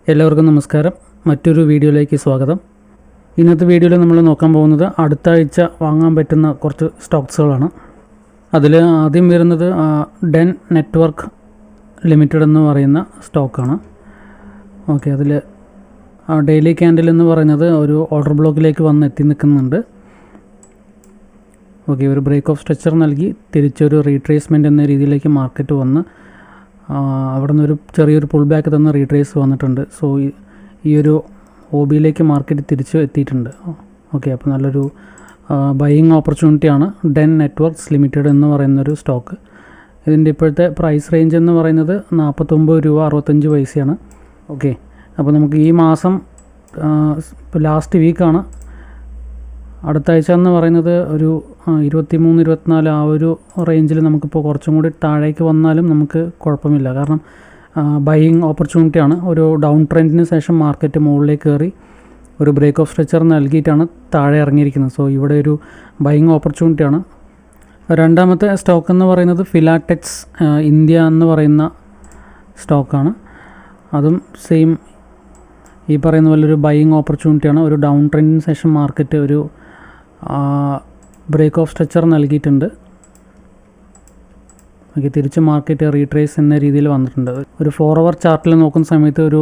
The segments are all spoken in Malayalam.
എല്ലാവർക്കും നമസ്കാരം. മറ്റൊരു വീഡിയോയിലേക്ക് സ്വാഗതം. ഇന്നത്തെ വീഡിയോയിൽ നമ്മൾ നോക്കാൻ പോകുന്നത് അടുത്ത ആഴ്ച വാങ്ങാൻ പറ്റുന്ന കുറച്ച് സ്റ്റോക്സുകളാണ്. അതിൽ ആദ്യം വരുന്നത് ഡെൻ നെറ്റ്വർക്ക് ലിമിറ്റഡ് എന്ന് പറയുന്ന സ്റ്റോക്കാണ്. ഓക്കെ, അതിൽ ഡെയിലി ക്യാൻഡിൽ എന്ന് പറയുന്നത് ഒരു ഓർഡർ ബ്ലോക്കിലേക്ക് വന്ന് എത്തി നിൽക്കുന്നുണ്ട്. ഓക്കെ, ഒരു ബ്രേക്ക് ഓഫ് സ്ട്രക്ചർ നൽകി തിരിച്ചൊരു റീട്രേസ്മെൻറ്റ് എന്ന രീതിയിലേക്ക് മാർക്കറ്റ് വന്ന് അവിടെ നിന്നൊരു ചെറിയൊരു പുൾ ബാക്ക് തന്ന റീട്രേസ് വന്നിട്ടുണ്ട്. സോ ഈ ഒരു OBയിലേക്ക് മാർക്കറ്റ് തിരിച്ച് എത്തിയിട്ടുണ്ട്. ഓക്കെ, അപ്പോൾ നല്ലൊരു ബൈയിങ് ഓപ്പർച്യൂണിറ്റിയാണ് ഡെൻ നെറ്റ്വർക്ക്സ് ലിമിറ്റഡ് എന്ന് പറയുന്നൊരു സ്റ്റോക്ക്. ഇതിൻ്റെ ഇപ്പോഴത്തെ പ്രൈസ് റേഞ്ച് എന്ന് പറയുന്നത് 49 രൂപ 65 പൈസയാണ്. ഓക്കെ, അപ്പോൾ നമുക്ക് ഈ മാസം ഇപ്പോൾ ലാസ്റ്റ് വീക്കാണ്. അടുത്ത ആഴ്ച എന്ന് പറയുന്നത് ഒരു 23-24 ആ ഒരു റേഞ്ചിൽ നമുക്കിപ്പോൾ കുറച്ചും കൂടി താഴേക്ക് വന്നാലും നമുക്ക് കുഴപ്പമില്ല. കാരണം ബൈയിങ് ഓപ്പർച്യൂണിറ്റിയാണ്. ഒരു ഡൗൺ ട്രെൻഡിന് ശേഷം മാർക്കറ്റ് മുകളിലേക്ക് കയറി ഒരു ബ്രേക്ക് ഓഫ് സ്ട്രക്ചർ നൽകിയിട്ടാണ് താഴെ ഇറങ്ങിയിരിക്കുന്നത്. സോ ഇവിടെ ഒരു ബൈയിങ് ഓപ്പർച്യൂണിറ്റിയാണ്. രണ്ടാമത്തെ സ്റ്റോക്ക് എന്ന് പറയുന്നത് ഫിലാടെക്സ് ഇന്ത്യ എന്ന് പറയുന്ന സ്റ്റോക്കാണ്. അതും സെയിം ഈ പറയുന്ന പോലെ ഒരു ബൈയിങ് ഓപ്പർച്യൂണിറ്റിയാണ്. ഒരു ഡൗൺ ട്രെൻഡിന് ശേഷം മാർക്കറ്റ് ഒരു ബ്രേക്ക് ഓഫ് സ്ട്രക്ചർ നൽകിയിട്ടുണ്ട്. ഓക്കെ, തിരിച്ച് മാർക്കറ്റ് റീട്രേസ് എന്ന രീതിയിൽ വന്നിട്ടുണ്ട്. ഒരു 4 അവർ ചാർട്ടിൽ നോക്കുന്ന സമയത്ത് ഒരു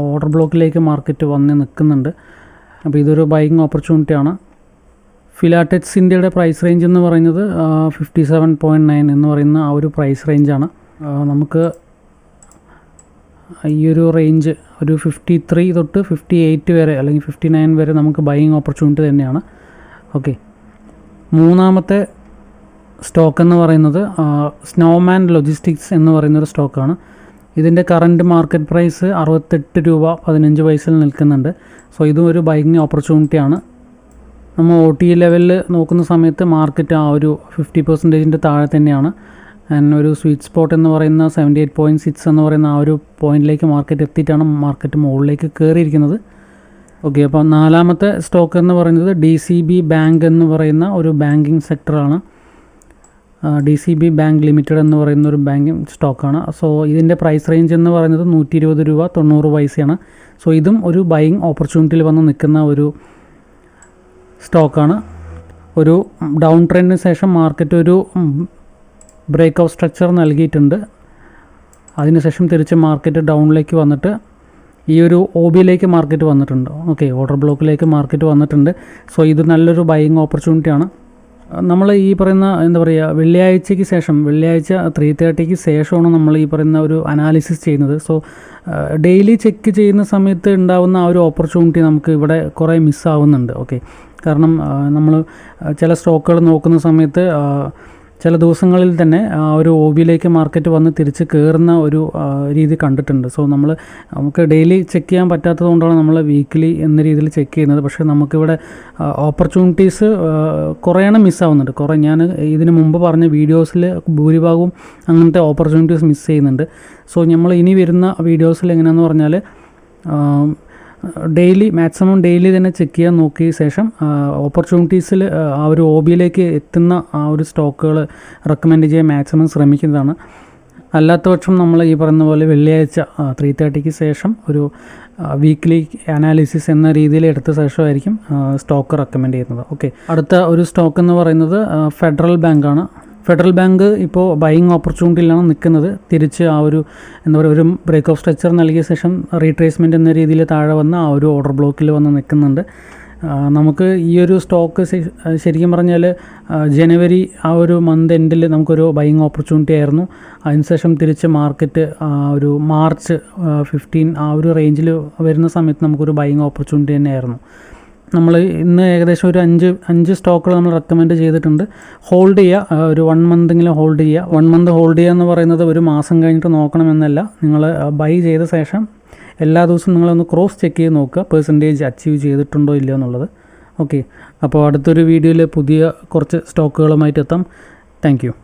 ഓർഡർ ബ്ലോക്കിലേക്ക് മാർക്കറ്റ് വന്ന് നിൽക്കുന്നുണ്ട്. അപ്പോൾ ഇതൊരു ബൈയിങ് ഓപ്പർച്യൂണിറ്റിയാണ്. ഫിലാടെക്സ് ഇന്ത്യയുടെ പ്രൈസ് റേഞ്ച് എന്ന് പറയുന്നത് 57.9 എന്ന് പറയുന്ന ആ ഒരു പ്രൈസ് റേഞ്ചാണ്. നമുക്ക് ഈ ഒരു റേഞ്ച് ഒരു 53 തൊട്ട് 58 വരെ അല്ലെങ്കിൽ 59 വരെ നമുക്ക് ബൈയിങ് ഓപ്പർച്യൂണിറ്റി തന്നെയാണ്. ഓക്കെ, മൂന്നാമത്തെ സ്റ്റോക്ക് എന്ന് പറയുന്നത് സ്നോമാൻ ലോജിസ്റ്റിക്സ് എന്ന് പറയുന്നൊരു സ്റ്റോക്കാണ്. ഇതിൻ്റെ കറൻറ്റ് മാർക്കറ്റ് പ്രൈസ് 68 രൂപ 15 പൈസയിൽ നിൽക്കുന്നുണ്ട്. സോ ഇതും ഒരു ബൈയിങ് ഓപ്പർച്യൂണിറ്റിയാണ്. നമ്മൾ OT ലെവലിൽ നോക്കുന്ന സമയത്ത് മാർക്കറ്റ് ആ ഒരു 50% താഴെ തന്നെയാണ്. ആൻഡ് ഒരു സ്വീറ്റ് സ്പോട്ട് എന്ന് പറയുന്ന 78.6 എന്ന് പറയുന്ന ആ ഒരു പോയിന്റിലേക്ക് മാർക്കറ്റ് എത്തിയിട്ടാണ് മാർക്കറ്റ് മുകളിലേക്ക് കയറിയിരിക്കുന്നത്. ഓക്കെ, അപ്പോൾ നാലാമത്തെ സ്റ്റോക്ക് എന്ന് പറയുന്നത് DCB ബാങ്ക് എന്ന് പറയുന്ന ഒരു ബാങ്കിങ് സെക്ടറാണ്. DCB ബാങ്ക് ലിമിറ്റഡ് എന്ന് പറയുന്ന ഒരു ബാങ്കിങ് സ്റ്റോക്കാണ്. സോ ഇതിൻ്റെ പ്രൈസ് റേഞ്ച് എന്ന് പറയുന്നത് 120 രൂപ 90 പൈസയാണ്. സോ ഇതും ഒരു ബൈയിങ് ഓപ്പർച്യൂണിറ്റിയിൽ വന്ന് നിൽക്കുന്ന ഒരു സ്റ്റോക്കാണ്. ഒരു ഡൗൺ ട്രെൻഡിന് ശേഷം മാർക്കറ്റ് ഒരു ബ്രേക്ക് ഓഫ് സ്ട്രക്ചർ നൽകിയിട്ടുണ്ട്. അതിനുശേഷം തിരിച്ച് മാർക്കറ്റ് ഡൗണിലേക്ക് വന്നിട്ട് ഈ ഒരു OBയിലേക്ക് മാർക്കറ്റ് വന്നിട്ടുണ്ട്. ഓക്കെ, ഓർഡർ ബ്ലോക്കിലേക്ക് മാർക്കറ്റ് വന്നിട്ടുണ്ട്. സോ ഇത് നല്ലൊരു ബൈയിങ് ഓപ്പർച്യൂണിറ്റിയാണ്. നമ്മൾ ഈ പറയുന്ന എന്താ പറയുക, വെള്ളിയാഴ്ചയ്ക്ക് ശേഷം, വെള്ളിയാഴ്ച 3:30ക്ക് ശേഷമാണ് നമ്മൾ ഈ പറയുന്ന ഒരു അനാലിസിസ് ചെയ്യുന്നത്. സോ ഡെയിലി ചെക്ക് ചെയ്യുന്ന സമയത്ത് ഉണ്ടാകുന്ന ആ ഒരു ഓപ്പർച്യൂണിറ്റി നമുക്ക് ഇവിടെ കുറേ മിസ്സാവുന്നുണ്ട്. ഓക്കെ, കാരണം നമ്മൾ ചില സ്റ്റോക്കുകൾ നോക്കുന്ന സമയത്ത് ചില ദിവസങ്ങളിൽ തന്നെ ആ ഒരു OBയിലേക്ക് മാർക്കറ്റ് വന്ന് തിരിച്ച് കയറുന്ന ഒരു രീതി കണ്ടിട്ടുണ്ട്. സോ നമുക്ക് ഡെയിലി ചെക്ക് ചെയ്യാൻ പറ്റാത്തത് കൊണ്ടാണ് നമ്മൾ വീക്ക്ലി എന്ന രീതിയിൽ ചെക്ക് ചെയ്യുന്നത്. പക്ഷേ നമുക്കിവിടെ ഓപ്പർച്യൂണിറ്റീസ് കുറേയാണ് മിസ്സാവുന്നുണ്ട്. ഞാൻ ഇതിന് മുമ്പ് പറഞ്ഞ വീഡിയോസിൽ ഭൂരിഭാഗവും അങ്ങനത്തെ ഓപ്പർച്യൂണിറ്റീസ് മിസ് ചെയ്യുന്നുണ്ട്. സോ നമ്മൾ ഇനി വരുന്ന വീഡിയോസിൽ എങ്ങനെയാണെന്ന് പറഞ്ഞാൽ മാക്സിമം ഡെയിലി തന്നെ ചെക്ക് ചെയ്യാൻ നോക്കിയ ശേഷം ഓപ്പർച്യൂണിറ്റീസിൽ ആ ഒരു OBയിലേക്ക് എത്തുന്ന ആ ഒരു സ്റ്റോക്കുകൾ റെക്കമെൻഡ് ചെയ്യാൻ മാക്സിമം ശ്രമിക്കുന്നതാണ്. അല്ലാത്ത പക്ഷം നമ്മൾ ഈ പറയുന്ന പോലെ വെള്ളിയാഴ്ച 3:30ക്ക് ശേഷം ഒരു വീക്ക്ലി അനാലിസിസ് എന്ന രീതിയിൽ എടുത്ത ശേഷമായിരിക്കും സ്റ്റോക്ക് റെക്കമെൻഡ് ചെയ്യുന്നത്. ഓക്കെ, അടുത്ത ഒരു സ്റ്റോക്ക് എന്ന് പറയുന്നത് ഫെഡറൽ ബാങ്കാണ്. ഫെഡറൽ ബാങ്ക് ഇപ്പോൾ ബൈയിങ് ഓപ്പർച്യൂണിറ്റിയിലാണ് നിൽക്കുന്നത്. തിരിച്ച് ആ ഒരു എന്താ പറയുക, ഒരു ബ്രേക്ക് ഓഫ് സ്ട്രക്ചർ നൽകിയ ശേഷം റീട്രേസ്മെൻറ്റ് എന്ന രീതിയിൽ താഴെ വന്ന് ആ ഒരു ഓർഡർ ബ്ലോക്കിൽ വന്ന് നിൽക്കുന്നുണ്ട്. നമുക്ക് ഈ ഒരു സ്റ്റോക്ക് ശരിക്കും പറഞ്ഞാൽ ജനുവരി ആ ഒരു മന്ത് എൻഡിൽ നമുക്കൊരു ബൈയിങ് ഓപ്പർച്യൂണിറ്റി ആയിരുന്നു. അതിനുശേഷം തിരിച്ച് മാർക്കറ്റ് ഒരു മാർച്ച് 15 ആ ഒരു റേഞ്ചിൽ വരുന്ന സമയത്ത് നമുക്കൊരു ബൈയിങ് ഓപ്പർച്യൂണിറ്റി തന്നെയായിരുന്നു. നമ്മൾ ഇന്ന് ഏകദേശം ഒരു 5 സ്റ്റോക്കുകൾ നമ്മൾ റെക്കമെൻഡ് ചെയ്തിട്ടുണ്ട്. ഹോൾഡ് ചെയ്യുക, ഒരു 1 മന്തെങ്കിലും ഹോൾഡ് ചെയ്യുക. 1 മന്ത് ഹോൾഡ് ചെയ്യുക എന്ന് പറയുന്നത് ഒരു മാസം കഴിഞ്ഞിട്ട് നോക്കണമെന്നല്ല. നിങ്ങൾ ബൈ ചെയ്ത ശേഷം എല്ലാ ദിവസവും നിങ്ങളൊന്ന് ക്രോസ് ചെക്ക് ചെയ്ത് നോക്കുക, പെർസെൻറ്റേജ് അച്ചീവ് ചെയ്തിട്ടുണ്ടോ ഇല്ലയോ എന്നുള്ളത്. ഓക്കെ, അപ്പോൾ അടുത്തൊരു വീഡിയോയിൽ പുതിയ കുറച്ച് സ്റ്റോക്കുകളുമായിട്ട് എത്താം. Thank you.